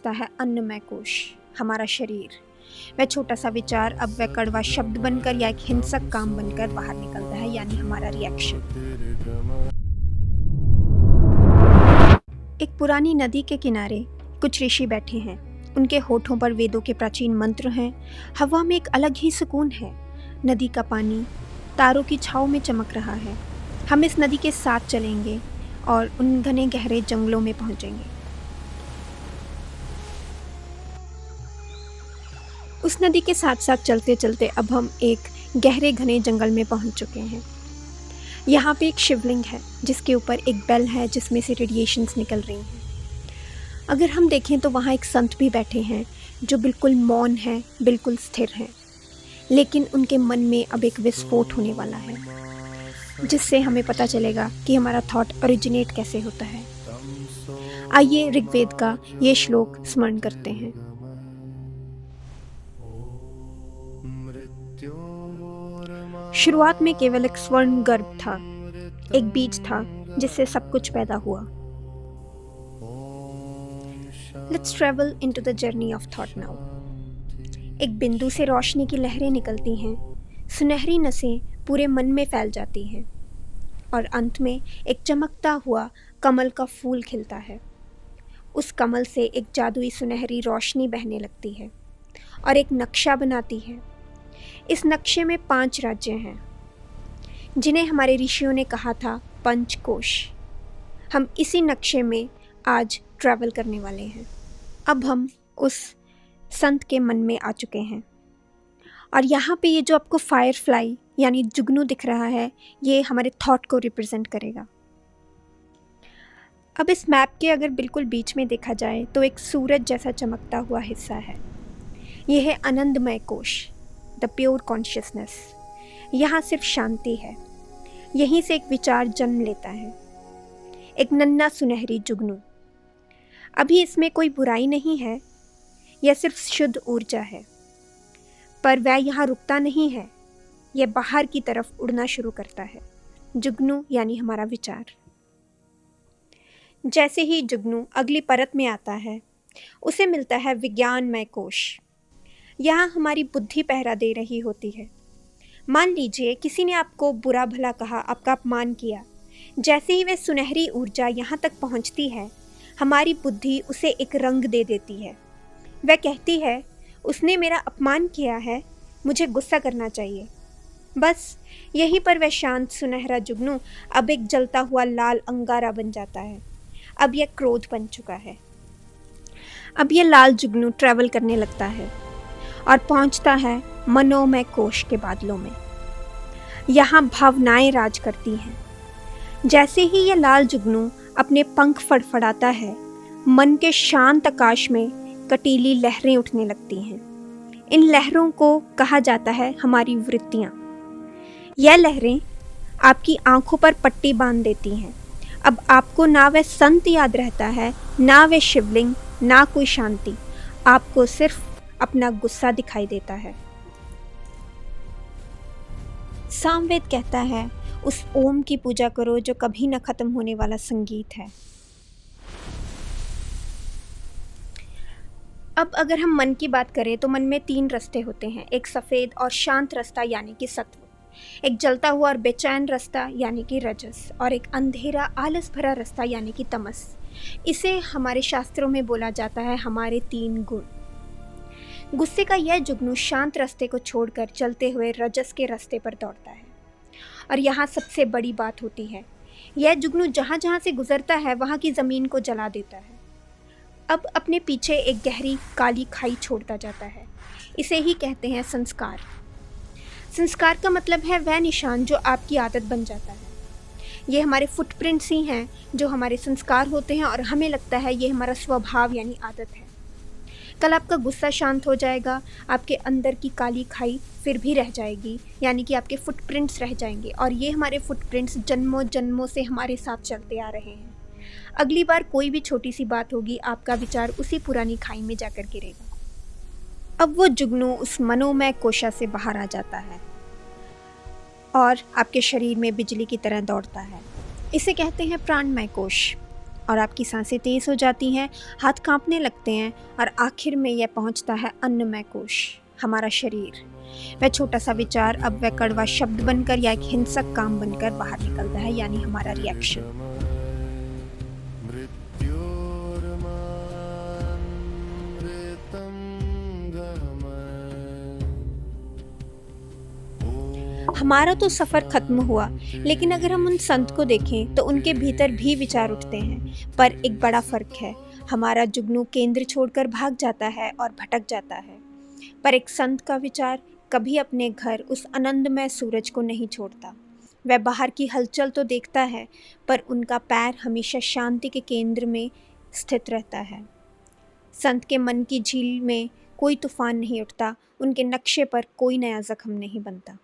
बसता है अन्नमय कोश, हमारा शरीर। वह छोटा सा विचार अब वह कड़वा शब्द बनकर या एक हिंसक काम बनकर बाहर निकलता है, यानी हमारा रिएक्शन। एक पुरानी नदी के किनारे कुछ ऋषि बैठे हैं। उनके होठों पर वेदों के प्राचीन मंत्र हैं। हवा में एक अलग ही सुकून है। नदी का पानी तारों की छाँव में चमक रहा है। हम इस नदी के साथ चलेंगे और उन घने गहरे जंगलों में पहुंचेंगे। उस नदी के साथ साथ चलते चलते अब हम एक गहरे घने जंगल में पहुंच चुके हैं। यहाँ पे एक शिवलिंग है जिसके ऊपर एक बेल है जिसमें से रेडिएशंस निकल रही हैं। अगर हम देखें तो वहाँ एक संत भी बैठे हैं जो बिल्कुल मौन है, बिल्कुल स्थिर हैं, लेकिन उनके मन में अब एक विस्फोट होने वाला है, जिससे हमें पता चलेगा कि हमारा थॉट ओरिजिनेट कैसे होता है। आइए ऋग्वेद का ये श्लोक स्मरण करते हैं। शुरुआत में केवल एक स्वर्ण गर्भ था, एक बीज था जिससे सब कुछ पैदा हुआ। Let's travel into the journey of thought now. एक बिंदु से रोशनी की लहरें निकलती हैं, सुनहरी नसें पूरे मन में फैल जाती हैं और अंत में एक चमकता हुआ कमल का फूल खिलता है। उस कमल से एक जादुई सुनहरी रोशनी बहने लगती है और एक नक्शा बनाती है। इस नक्शे में 5 राज्य हैं जिन्हें हमारे ऋषियों ने कहा था पंचकोश। हम इसी नक्शे में आज ट्रैवल करने वाले हैं। अब हम उस संत के मन में आ चुके हैं और यहाँ पे ये जो आपको फायरफ्लाई यानी जुगनू दिख रहा है, ये हमारे थॉट को रिप्रेजेंट करेगा। अब इस मैप के अगर बिल्कुल बीच में देखा जाए तो एक सूरज जैसा चमकता हुआ हिस्सा है। यह है आनंदमय कोश, द प्योर कॉन्शियसनेस। यहाँ सिर्फ शांति है। यहीं से एक विचार जन्म लेता है, एक नन्हा सुनहरी जुगनू। अभी इसमें कोई बुराई नहीं है, यह सिर्फ शुद्ध ऊर्जा है। पर वह यहाँ रुकता नहीं है, यह बाहर की तरफ उड़ना शुरू करता है। जुगनू यानी हमारा विचार। जैसे ही जुगनू अगली परत में आता है, उसे मिलता है विज्ञानमय कोश। यहाँ हमारी बुद्धि पहरा दे रही होती है। मान लीजिए किसी ने आपको बुरा भला कहा, आपका अपमान किया। जैसे ही वह सुनहरी ऊर्जा यहाँ तक पहुँचती है, हमारी बुद्धि उसे एक रंग दे देती है। वह कहती है, उसने मेरा अपमान किया है, मुझे गुस्सा करना चाहिए। बस यहीं पर वह शांत सुनहरा जुगनू अब एक जलता हुआ लाल अंगारा बन जाता है। अब यह क्रोध बन चुका है। अब यह लाल जुगनू ट्रैवल करने लगता है और पहुंचता है मनोमय कोश के बादलों में। यहाँ भावनाएं राज करती हैं। जैसे ही यह लाल जुगनू अपने पंख फड़फड़ाता है, मन के शांत आकाश में कटीली लहरें उठने लगती हैं। इन लहरों को कहा जाता है हमारी वृत्तियाँ। यह लहरें आपकी आंखों पर पट्टी बांध देती हैं। अब आपको ना वह संत याद रहता है, ना वह शिवलिंग, ना कोई शांति। आपको सिर्फ अपना गुस्सा दिखाई देता है। सामवेद कहता है, उस ओम की पूजा करो जो कभी न खत्म होने वाला संगीत है। अब अगर हम मन की बात करें तो मन में 3 रास्ते होते हैं। एक सफ़ेद और शांत रास्ता यानी कि सत्व, एक जलता हुआ और बेचैन रास्ता यानी कि रजस, और एक अंधेरा आलस भरा रास्ता यानी कि तमस। इसे हमारे शास्त्रों में बोला जाता है हमारे 3 गुण। गुस्से का यह जुगनू शांत रास्ते को छोड़कर चलते हुए रजस के रास्ते पर दौड़ता है। और यहाँ सबसे बड़ी बात होती है, यह जुगनू जहाँ जहाँ से गुजरता है वहाँ की ज़मीन को जला देता है। अब अपने पीछे एक गहरी काली खाई छोड़ता जाता है। इसे ही कहते हैं संस्कार। संस्कार का मतलब है वह निशान जो आपकी आदत बन जाता है। ये हमारे फुटप्रिंट्स ही हैं जो हमारे संस्कार होते हैं और हमें लगता है ये हमारा स्वभाव यानी आदत है। कल आपका गुस्सा शांत हो जाएगा, आपके अंदर की काली खाई फिर भी रह जाएगी, यानी कि आपके फुटप्रिंट्स रह जाएंगे और ये हमारे फुटप्रिंट्स जन्मों जन्मों से हमारे साथ चलते आ रहे हैं। अगली बार कोई भी छोटी सी बात होगी, आपका विचार उसी पुरानी खाई में जाकर गिरेगा। अब वो जुगनू उस मनोमय कोशा से बाहर आ जाता है और आपके शरीर में बिजली की तरह दौड़ता है। इसे कहते हैं प्राणमय कोश। और आपकी सांसें तेज़ हो जाती हैं, हाथ कांपने लगते हैं और आखिर में यह पहुंचता है अन्नमय कोश, हमारा शरीर। वह छोटा सा विचार अब वह कड़वा शब्द बनकर या एक हिंसक काम बनकर बाहर निकलता है, यानी हमारा रिएक्शन। हमारा तो सफ़र ख़त्म हुआ, लेकिन अगर हम उन संत को देखें तो उनके भीतर भी विचार उठते हैं। पर एक बड़ा फ़र्क है, हमारा जुगनू केंद्र छोड़कर भाग जाता है और भटक जाता है, पर एक संत का विचार कभी अपने घर उस आनंदमय सूरज को नहीं छोड़ता। वह बाहर की हलचल तो देखता है, पर उनका पैर हमेशा शांति के केंद्र में स्थित रहता है। संत के मन की झील में कोई तूफान नहीं उठता, उनके नक्शे पर कोई नया जख्म नहीं बनता।